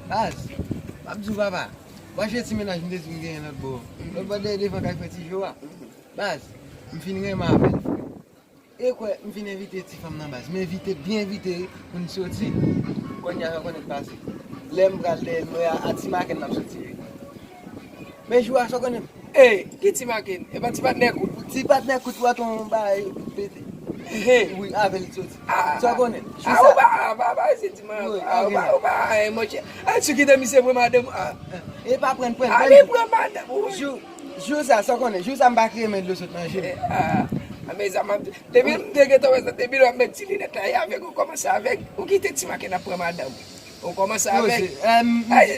Bas, Abdou papa. Wache ti menaj mde sou gen lot bo. Lot bo de defan kay feti jowa. Bas, m fin gen ma apel. E kwe, m fin invite ti fam nan bas. M invite, bien invite pou n soti. Kon ya konet pase. Lem bral de mo ya ati maken nap soti. Men jowa so konet. Ki ti maken? E ba ti patne kout? Ti patne kout waton bay pete. Oui, avel soti. So konet. Ou ba se ti man. Ou ba moche. Sou ki demi se preman dem. E pa pren. Ale preman dem. Jou sa, so konet. Jou sa mbakre men lo sot nan jè. Ame zaman. Debi mdege to wè sa, debi lò mwen ti li neta ya avek, ou komanse avek. Ou ki te ti maken na preman dem. Ou komanse avek.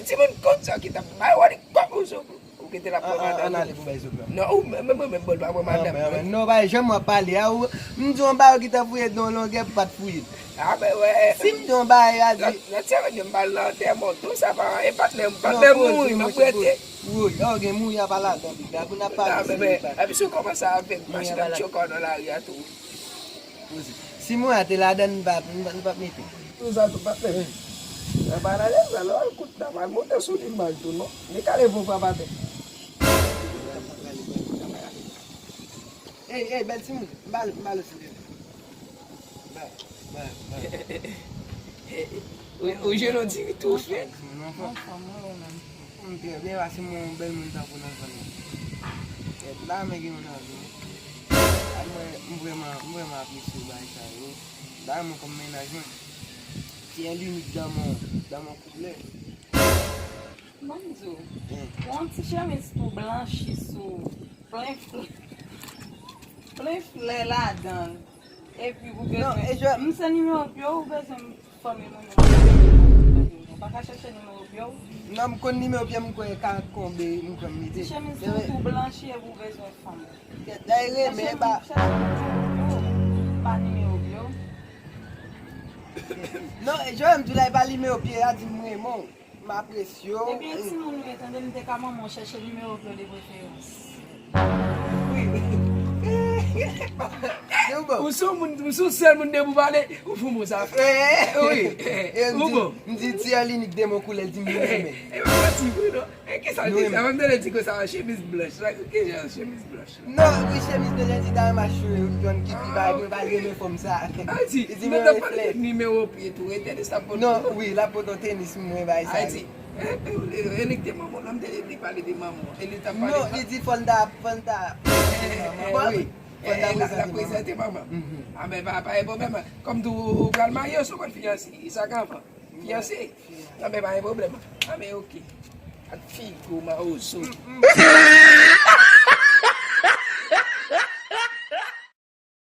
Ti moun kont sa ki ta. May wadi kwa ou so. Ou ki te la preman dem. An ale pou bay so kwa. Non, ou mwen bol ba preman dem. Non bay, jèm wap pale. Mdou mbay ou ki ta fouye don lon gen pat fouye. Si mdou mbay a di. La tè wè yon bal nan tè moun. Tout sa pa, e patne moun, mwen prete. Oui, gen mou ya pala don. Pou na pale. Abi sou komanse avek, mwen dan chokon nan la ria tou. Si mou a te la den mbap meti. Tout sa tou patne. E para le, alo, kout na man, moun te sou di man tou, no? Ni kale pou pa patne. Bel si mou, mbalo si den. Ou jenon di tou fè? Non fò. Mwen wasi moun bel moun tapou nan fò. La mè gen moun avè. Mwen apresye bay sa yo. Da moun kom menajman. Ti en l'unik dan mon kouble. Manzo, quando se chama esse tu blanche, isso, plein fleur lá dentro. E puis vous besoin, não sei numéro bio, vous besoin famille numéro. Pas qu'à chercher numéro bio. Non, mwen kon nime opye mwen kwenye 40 konbe mwen kon midi. Chama esse tu blanche e vous besoin famille. Daire men ba. Pas numéro bio. Non, jwè mdou la ba lime opye a di mwen mon. Ma presyo. E bien si moun nou etande mte ka maman chercher numéro bio de préférence. Ou sou sel moun de pou pale, ou fou mou sa fè. Mdi ti alinik de moun koule di mwen men. E mwen ti kou no. E ki sa di? A mwen de le ti kou sa chemise blush. Ke jan chemise blush? Non, oui chemise de jen di dan ma chou. Yon ki pi ba reme fòm sa. A ti, mwen te pale numéro piye tou. E tenis la poton. Non, oui, la poton tenis mwen bay sa. A ti, elik de maman. Nam de li pale de maman. Non, li di fonda. Oui. La prezente maman. A men pa e problem. Kom tou ou pral maye sou kon fiyansi. Isa kan pa. Fiyansi. A men pa e problem. A men ok. At fi kou ma ou sou.